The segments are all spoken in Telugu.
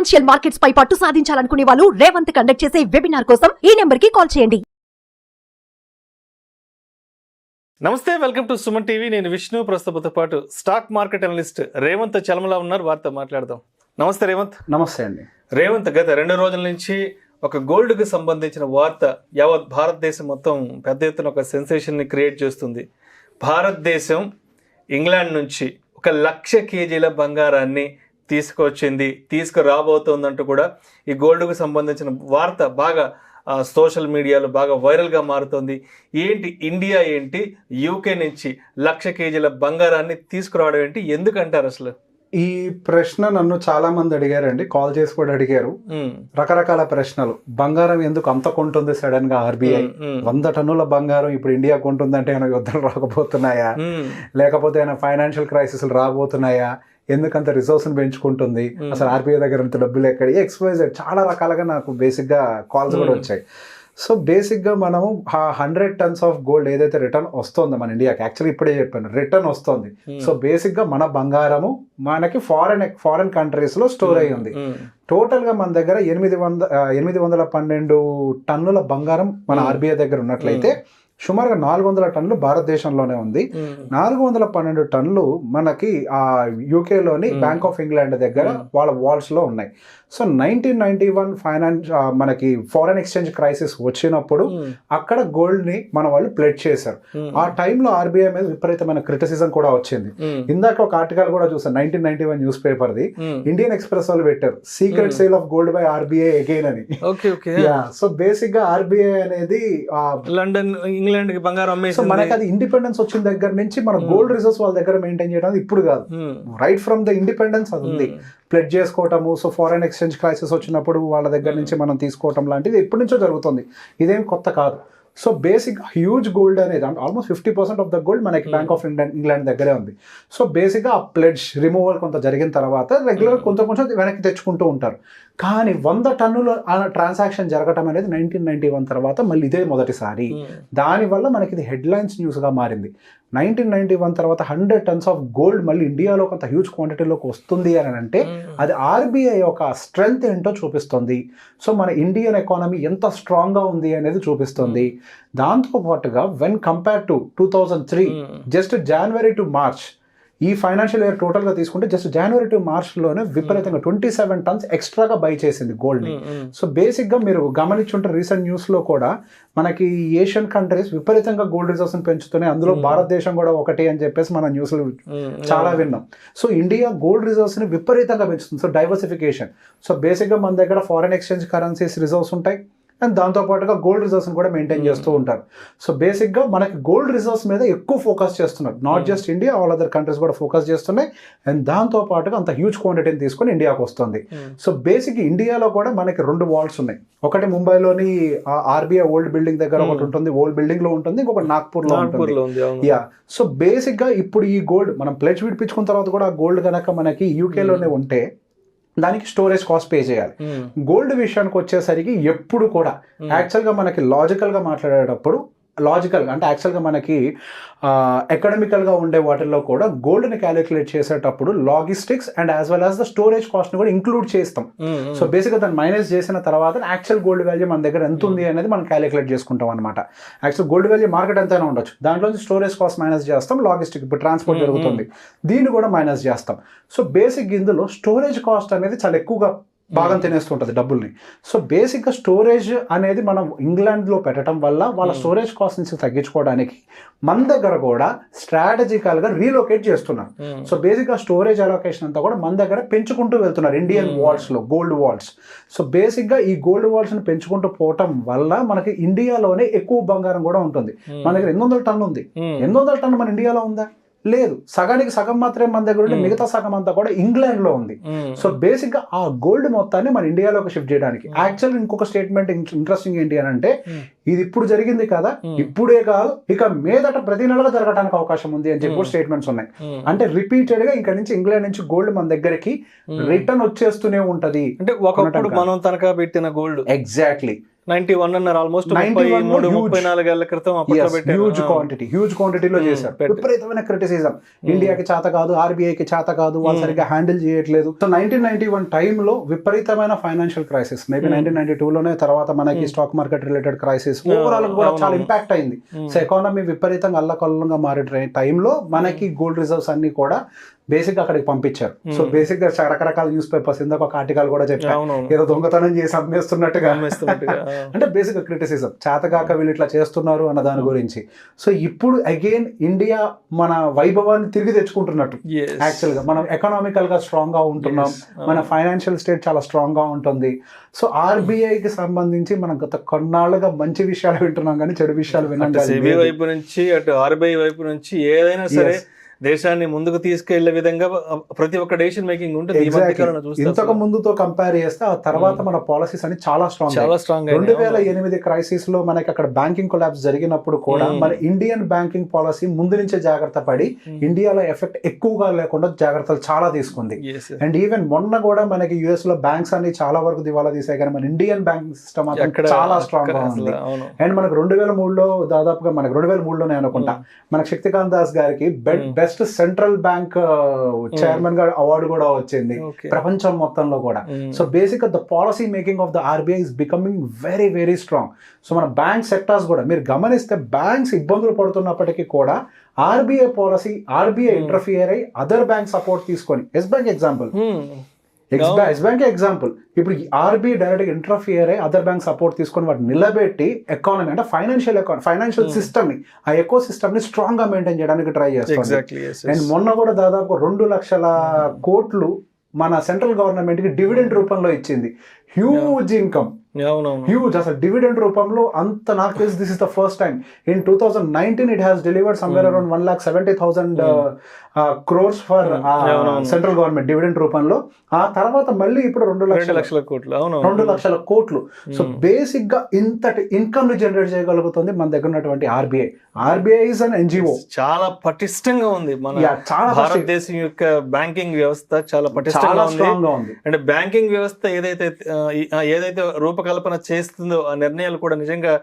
ఫైనాన్షియల్ మార్కెట్స్ పై పట్టు సాధించాలనుకునే వాళ్ళు రేవంత్ కండక్ట్ చేసే వెబినార్ కోసం ఈ నెంబర్ కి కాల్ చేయండి. నమస్తే, వెల్కమ్ టు సుమన్ టీవీ. నేను విష్ణు. ప్రస్తుతంతో పాటు stock market analyst Revanth Chalamala ఉన్నారు. వారితో మాట్లాడదాం. నమస్తే రేవంత్. నమస్తే అండి. రేవంత్, గత 2 రోజుల నుంచి ఒక గోల్డ్కి సంబంధించిన వార్త యావత్ భారతదేశం మొత్తం పెద్ద ఎత్తున ఒక సెన్సేషన్ని క్రియేట్ చేస్తుంది. భారతదేశం ఇంగ్లాండ్ నుంచి 1,00,000 కేజీల బంగారాన్ని తీసుకురాబోతోందంటూ కూడా ఈ గోల్డ్కు సంబంధించిన వార్త బాగా సోషల్ మీడియాలో బాగా వైరల్గా మారుతోంది. ఇండియా ఏంటి యూకే నుంచి 1,00,000 కేజీల బంగారాన్ని తీసుకురావడం ఏంటి, ఎందుకంటారు అసలు? ఈ ప్రశ్న నన్ను చాలా మంది అడిగారండి, కాల్ చేసి కూడా అడిగారు. రకరకాల ప్రశ్నలు. బంగారం ఎందుకు అంత కొంటుంది సడన్ గా ఆర్బీఐ? 100 టన్నుల బంగారం ఇప్పుడు ఇండియా కొంటుందంటే ఏమైనా యుద్ధాలు రాకపోతున్నాయా, లేకపోతే ఏమైనా ఫైనాన్షియల్ క్రైసిస్ రాబోతున్నాయా, ఎందుకంత రిజర్వ్స్ పెంచుకుంటుంది, అసలు ఆర్బీఐ దగ్గర అంత డబ్బులు ఎక్కడ, ఎక్స్వైజెడ్ చాలా రకాలుగా నాకు బేసిక్గా కాల్స్ కూడా వచ్చాయి. సో బేసిక్గా మనము 100 టన్స్ ఆఫ్ గోల్డ్ ఏదైతే రిటర్న్ వస్తుందో మన ఇండియాకి, యాక్చువల్లీ ఇప్పుడే చెప్పాను రిటర్న్ వస్తుంది. సో బేసిక్గా మన బంగారము మనకి ఫారెన్ కంట్రీస్లో స్టోర్ అయ్యి ఉంది. టోటల్గా మన దగ్గర 812 టన్నుల బంగారం మన ఆర్బీఐ దగ్గర ఉన్నట్లయితే సుమారుగా 400 టన్నులు భారతదేశంలోనే ఉంది. 412 టన్నులు మనకి యూకేలోని బ్యాంక్ ఆఫ్ ఇంగ్లాండ్ దగ్గర వాళ్ళ వాల్స్లో ఉన్నాయి. సో 1991 మనకి ఫారెన్ ఎక్స్చేంజ్ క్రైసిస్ వచ్చినప్పుడు అక్కడ గోల్డ్ని మన వాళ్ళు ప్లెడ్జ్ చేశారు. ఆ టైంలో ఆర్బీఐ మీద విపరీతమైన క్రిటిసిజం కూడా వచ్చింది. ఇందాక ఒక ఆర్టికల్ కూడా చూసాను, 1991 న్యూస్ పేపర్ది. ఇండియన్ ఎక్స్ప్రెస్ వాళ్ళు పెట్టారు, secret sale of gold by RBI again అని. సో బేసిక్ గా ఆర్బీఐ అనేది లండన్ ఇంగ్లాండ్ కి బంగారం సో మనకి అది ఇండిపెండెన్స్ వచ్చిన దగ్గర నుంచి మన గోల్డ్ రిజర్వ్స్ వాళ్ళ దగ్గర మెయింటైన్ చేయడం ఇప్పుడు కాదు, రైట్ ఫ్రమ్ ద ఇండిపెండెన్స్ అది ఉంది. ప్లెడ్జ్ చేసుకోవటము, సో ఫారెన్ ఎక్స్చేంజ్ క్రైసిస్ వచ్చినప్పుడు వాళ్ళ దగ్గర నుంచి మనం తీసుకోవటం లాంటిది ఎప్పటి నుంచో జరుగుతుంది, ఇదేం కొత్త కాదు. సో బేసిక్ హ్యూజ్ గోల్డ్ అనేది ఆల్మోస్ట్ 50% ఆఫ్ ద గోల్డ్ మనకి బ్యాంక్ ఆఫ్ ఇంగ్లాండ్ దగ్గరే ఉంది. సో బేసిక్గా ఆ ప్లెడ్జ్ రిమూవల్ కొంత జరిగిన తర్వాత రెగ్యులర్ కొంచెం వెనక్కి తెచ్చుకుంటూ ఉంటారు. కానీ 100 టన్నుల ట్రాన్సాక్షన్ జరగటం అనేది 1991 తర్వాత మళ్ళీ ఇదే మొదటిసారి. దానివల్ల మనకి ఇది హెడ్లైన్స్ న్యూస్గా మారింది. 1991 తర్వాత 100 టన్స్ ఆఫ్ గోల్డ్ మళ్ళీ ఇండియాలో కొంత హ్యూజ్ క్వాంటిటీలోకి వస్తుంది అని అంటే అది ఆర్బీఐ యొక్క స్ట్రెంగ్త్ ఏంటో చూపిస్తుంది. సో మన ఇండియన్ ఎకానమీ ఎంత స్ట్రాంగ్గా ఉంది అనేది చూపిస్తుంది. దాంతోపాటుగా when compare to 2003 just January to March ఈ ఫైనాన్షియల్ ఇయర్ టోటల్గా తీసుకుంటే జస్ట్ జనవరి టు మార్చ్లోనే విపరీతంగా 27 టన్స్ ఎక్స్ట్రాగా బై చేసింది గోల్డ్ని. సో బేసిక్గా మీరు గమనించుంటే రీసెంట్ న్యూస్లో కూడా మనకి ఏషియన్ కంట్రీస్ విపరీతంగా గోల్డ్ రిజర్వ్స్ని పెంచుతున్నాయి, అందులో భారతదేశం కూడా ఒకటి అని చెప్పేసి మన న్యూస్లో చాలా విన్నాం. సో ఇండియా గోల్డ్ రిజర్వ్స్ని విపరీతంగా పెంచుతుంది. So diversification. సో బేసిక్గా మన దగ్గర ఫారెన్ ఎక్స్చేంజ్ కరెన్సీస్ రిజర్వ్స్ ఉంటాయి అండ్ దాంతోపాటుగా గోల్డ్ రిజర్వ్స్ని కూడా మెయింటైన్ చేస్తూ ఉంటారు. సో బేసిక్గా మనకి గోల్డ్ రిజర్వ్స్ మీద ఎక్కువ ఫోకస్ చేస్తున్నారు. Not just India, all other countries కూడా ఫోకస్ చేస్తున్నాయి. అండ్ దాంతోపాటుగా అంత హ్యూజ్ క్వాంటిటీని తీసుకొని ఇండియాకి వస్తుంది. సో బేసిక్ ఇండియాలో కూడా మనకి 2 వాల్స్ ఉన్నాయి. ఒకటి ముంబైలోని ఆర్బీఐ ఓల్డ్ బిల్డింగ్ దగ్గర ఒకటి ఉంటుంది, ఓల్డ్ బిల్డింగ్ లో ఉంటుంది, ఇంకొకటి నాగ్పూర్లో ఉంటుంది. యా, సో బేసిక్గా ఇప్పుడు ఈ గోల్డ్ మనం ప్లెడ్జ్ విడిపించుకున్న తర్వాత కూడా ఆ గోల్డ్ కనుక మనకి యూకేలోనే ఉంటే దానికి స్టోరేజ్ కాస్ట్ పే చేయాలి. గోల్డ్ విషయానికి వచ్చేసరికి ఎప్పుడు కూడా యాక్చువల్గా మనకి లాజికల్గా మాట్లాడేటప్పుడు అంటే యాక్చువల్గా మనకి ఎకడమికల్గా ఉండే వాటిల్లో కూడా గోల్డ్ని క్యాలిక్యులేట్ చేసేటప్పుడు logistics and as well as the storage కాస్ట్ని కూడా ఇంక్లూడ్ చేస్తాం. సో బేసిక్గా దాన్ని మైనస్ చేసిన తర్వాత యాక్చువల్ గోల్డ్ వాల్యూ మన దగ్గర ఎంత ఉంది అనేది మనం క్యాలిక్యులేట్ చేసుకుంటాం అనమాట. యాక్చువల్ గోల్డ్ వాల్యూ మార్కెట్ ఎంతైనా ఉండొచ్చు, దాంట్లోంచి స్టోరేజ్ కాస్ట్ మైనస్ చేస్తాం, లాజిస్టిక్ ఇప్పుడు ట్రాన్స్పోర్ట్ జరుగుతుంది దీన్ని కూడా మైనస్ చేస్తాం. సో బేసిక్ ఇందులో స్టోరేజ్ కాస్ట్ అనేది చాలా ఎక్కువగా భాగం తినేస్తుంటుంది డబ్బుల్ని. సో బేసిక్గా స్టోరేజ్ అనేది మనం ఇంగ్లాండ్లో పెట్టడం వల్ల వాళ్ళ స్టోరేజ్ కాస్ట్ నుంచి తగ్గించుకోవడానికి మన దగ్గర కూడా స్ట్రాటజికల్గా రీలొకేట్ చేస్తున్నారు. సో బేసిక్గా స్టోరేజ్ అలొకేషన్ అంతా కూడా మన దగ్గర పెంచుకుంటూ వెళ్తున్నారు ఇండియన్ వాల్స్లో, గోల్డ్ వాల్స్. సో బేసిక్గా ఈ గోల్డ్ వాల్స్ని పెంచుకుంటూ పోవటం వల్ల మనకి ఇండియాలోనే ఎక్కువ బంగారం కూడా ఉంటుంది. మన దగ్గర 800 టన్ను ఉంది. 800 టన్ను మన ఇండియాలో ఉందా? లేదు. సగానికి సగం మాత్రమే మన దగ్గర ఉంటే మిగతా సగం అంతా కూడా ఇంగ్లాండ్ లో ఉంది. సో బేసిక్ గా ఆ గోల్డ్ మొత్తాన్ని మన ఇండియాలోకి షిఫ్ట్ చేయడానికి యాక్చువల్ ఇంకొక స్టేట్మెంట్ ఇంట్రెస్టింగ్ ఏంటి అని అంటే ఇది ఇప్పుడు జరిగింది కదా, ఇప్పుడే కాదు ఇక మీదట ప్రతి నెలగా జరగడానికి అవకాశం ఉంది అని చెప్పి స్టేట్మెంట్స్ ఉన్నాయి. అంటే రిపీటెడ్ గా ఇక్కడ నుంచి ఇంగ్లాండ్ నుంచి గోల్డ్ మన దగ్గరికి రిటర్న్ వచ్చేస్తూనే ఉంటది. అంటే ఒకప్పుడు మనం తనఖా పెట్టిన గోల్డ్ ఎగ్జాక్ట్లీ 91 అన్నారు, ఆల్మోస్ట్ 91 33 huge. 34 ఏళ్ల క్రితం అప్పట్లో పెట్టారు. హ్యూజ్ క్వాంటిటీలో చేశారు. విపరీతమైన క్రిటిసిజం, ఇండియాకి చేత కాదు, ఆర్బీఐకి చేత కాదు, వాళ్ళు సరిగ్గా హ్యాండిల్ చేయట్లేదు. సో 1991 టైంలో విపరీతమైన ఫైనాన్షియల్ క్రైసిస్, మేబీ 1992 లోనే తర్వాత మనకి stock market related crisis overall కూడా చాలా ఇంపాక్ట్ అయింది. సో ఎకానమీ విపరీతంగా అల్లకల్లంగా మారే టైంలో మనకి గోల్డ్ రిజర్వ్స్ అన్ని కూడా బేసిక్ అక్కడికి పంపించారు. సో బేసిక్ గా రకరకాల న్యూస్ పేపర్స్ ఇందాక ఒక ఆర్టికల్ కూడా చెప్పారు, ఏదో దొంగతనం చేసి అమ్మేస్తున్నట్టుగా. అంటే బేసిక్ క్రిటిసిజం, చేతగాక వీళ్ళు ఇట్లా చేస్తున్నారు అన్న దాని గురించి. సో ఇప్పుడు అగైన్ ఇండియా మన వైభవాన్ని తిరిగి తెచ్చుకుంటున్నట్టు. యాక్చువల్ గా మనం ఎకనామికల్ గా స్ట్రాంగ్ గా ఉంటున్నాం, మన ఫైనాన్షియల్ స్టేట్ చాలా స్ట్రాంగ్ గా ఉంటుంది. సో ఆర్బీఐకి సంబంధించి మనం గత కొన్నాళ్ళుగా మంచి విషయాలు వింటున్నాం కానీ చెడు విషయాలు విన్నాం. వైపు నుంచి అటు ఆర్బీఐ వైపు నుంచి ఏదైనా సరే దేశాన్ని ముందుకు తీసుకెళ్లే విధంగా ప్రతి ఒక్క డెసిషన్ మేకింగ్ ఉంటుంది. ఇంతకు ముందుతో కంపేర్ చేస్తే ఆ తర్వాత మన పాలసీస్ అని చాలా స్ట్రాంగ్. 2008 క్రైసిస్ లో మనకి అక్కడ బ్యాంకింగ్ కొలాప్స్ జరిగినప్పుడు కూడా మన ఇండియన్ బ్యాంకింగ్ పాలసీ ముందు నుంచే జాగ్రత్త పడి ఇండియాలో ఎఫెక్ట్ ఎక్కువగా లేకుండా జాగ్రత్తలు చాలా తీసుకుంది. అండ్ ఈవెన్ మొన్న కూడా మనకి యుఎస్ లో బ్యాంక్స్ అన్ని చాలా వరకు దివాలా తీసాయి, కానీ మన ఇండియన్ బ్యాంకింగ్ సిస్టమ్ చాలా స్ట్రాంగ్ గా ఉంది. అండ్ మనకు 2003లో దాదాపుగా మనకు 2003లోనే అనుకుంటా మనకు శక్తికాంత్ దాస్ గారికి బెస్ట్ సెంట్రల్ బ్యాంక్ చైర్మన్ గా అవార్డు కూడా వచ్చింది ప్రపంచం మొత్తంలో కూడా. సో బేసిక్ గా the policy making of the RBI is becoming very very strong. So మన బ్యాంక్ సెక్టార్స్ కూడా మీరు గమనిస్తే బ్యాంక్స్ ఇబ్బందులు పడుతున్నప్పటికీ కూడా ఆర్బీఐ పాలసీ, ఆర్బీఐ ఇంటర్ఫియర్ అయ్యి అదర్ బ్యాంక్ సపోర్ట్ తీసుకొని, Yes bank example, Yes bank example, ఇప్పుడు ఆర్బీఐ డైరెక్ట్ ఇంటర్ఫియర్ అయ్యి అదర్ బ్యాంక్ సపోర్ట్ తీసుకొని వాటిని నిలబెట్టి ఎకానమీ అంటే ఫైనాన్షియల్ సిస్టమ్ ని, ఆ ఎకో సిస్టమ్ ని స్ట్రాంగ్ గా మెయింటైన్ చేయడానికి ట్రై చేస్తుంది. అండ్ మొన్న కూడా దాదాపు 2 లక్షల కోట్లు మన సెంట్రల్ గవర్నమెంట్ కి డివిడెండ్ రూపంలో ఇచ్చింది. హ్యూజ్ ఇన్కమ్, హ్యూజ్ అసలు డివిడెండ్ రూపంలో అంత. నాకు తెలిసి this is the first time in 2019 it has delivered somewhere around 1,70,000 crores for central government dividend రూపంలో. ఆ తర్వాత మళ్ళీ ఇప్పుడు 2 లక్షల కోట్లు. సో బేసిక్ గా ఇంతటి ఇన్కమ్ ని జనరేట్ చేయగలుగుతుంది మన దగ్గర ఉన్నటువంటి RBI. RBI is an NGO, చాలా పటిష్టంగా ఉంది. మన భారతదేశం యొక్క బ్యాంకింగ్ వ్యవస్థ చాలా పటిష్టంగా ఉంది. అంటే బ్యాంకింగ్ వ్యవస్థ ఏదైతే రూపకల్పన చేస్తుందో ఆ నిర్ణయాలు కూడా నిజంగా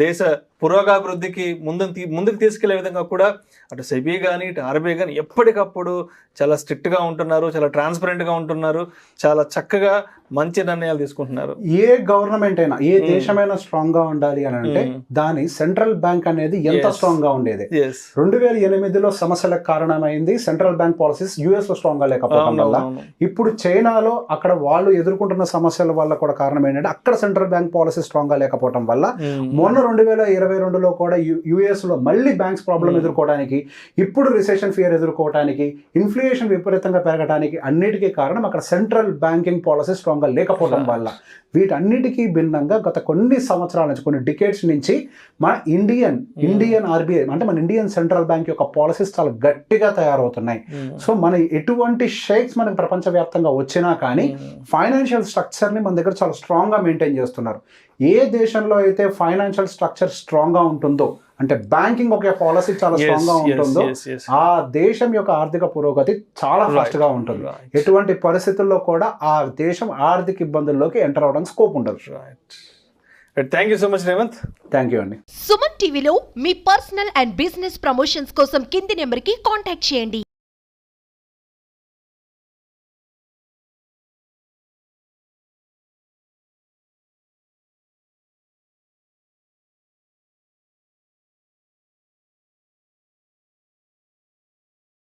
దేశ పురోగాభివృద్ధికి ముందుకు తీసుకెళ్లే విధంగా కూడా అటు సెబీ కానీ ఇటు ఆర్బీఐ కానీ ఎప్పటికప్పుడు చాలా స్ట్రిక్ట్ గా ఉంటున్నారు, చాలా ట్రాన్స్పరెంట్ గా ఉంటున్నారు, చాలా చక్కగా మంచి నిర్ణయాలు తీసుకుంటున్నారు. ఏ గవర్నమెంట్ అయినా, ఏ దేశమైనా స్ట్రాంగ్ గా ఉండాలి అని అంటే దాని సెంట్రల్ బ్యాంక్ అనేది ఎంత స్ట్రాంగ్ గా ఉండేది. 2008లో సమస్యలకు కారణమైంది సెంట్రల్ బ్యాంక్ పాలసీస్ యుఎస్ లో స్ట్రాంగ్ గా లేకపోవడం వల్ల. ఇప్పుడు చైనాలో అక్కడ వాళ్ళు ఎదుర్కొంటున్న సమస్యల వల్ల కూడా కారణం ఏంటంటే అక్కడ సెంట్రల్ బ్యాంక్ పాలసీ స్ట్రాంగ్ గా లేకపోవడం వల్ల మొన్న 2022లో కూడా యుఎస్ లో మళ్ళీ బ్యాంక్స్ ప్రాబ్లం ఎదుర్కోవడానికి, ఇప్పుడు రిసెషన్ ఫియర్ ఎదుర్కోవడానికి, ఇన్ఫ్లేషన్ విపరీతంగా పెరగడానికి అన్నిటికీ కారణం అక్కడ సెంట్రల్ బ్యాంకింగ్ పాలసీ స్ట్రాంగ్ గా లేకపోవడం వల్ల. వీటన్నిటికీ భిన్నంగా గత కొన్ని సంవత్సరాల నుంచి, కొన్ని డికేడ్స్ నుంచి మన ఇండియన్ ఆర్బీఐ అంటే మన ఇండియన్ సెంట్రల్ బ్యాంక్ యొక్క పాలసీస్ చాలా గట్టిగా తయారవుతున్నాయి. సో మన ఎటువంటి షేక్స్ మనకి ప్రపంచవ్యాప్తంగా వచ్చినా కానీ ఫైనాన్షియల్ స్ట్రక్చర్ ని మన దగ్గర చాలా స్ట్రాంగ్ గా మెయింటైన్ చేస్తున్నారు. ఏ దేశంలో అయితే ఫైనాన్షియల్ స్ట్రక్చర్ స్ట్రాంగ్ గా ఉంటుందో, అంటే బ్యాంకింగ్ ఒక పాలసీ చాలా స్ట్రాంగ్ గా ఉంటుందో, ఆ దేశం యొక్క ఆర్థిక పురోగతి చాలా ఫాస్ట్ గా ఉంటుంది. ఎటువంటి పరిస్థితుల్లో కూడా ఆ దేశం ఆర్థిక ఇబ్బందుల్లోకి ఎంటర్ అవడానికి స్కోప్ ఉండదు. Thank you so much Revanth. Thank you అండి. సుమన్ టీవీలో మీ పర్సనల్ అండ్ బిజినెస్ ప్రమోషన్స్ కోసం కింది నెంబర్ కి కాంటాక్ట్ చేయండి.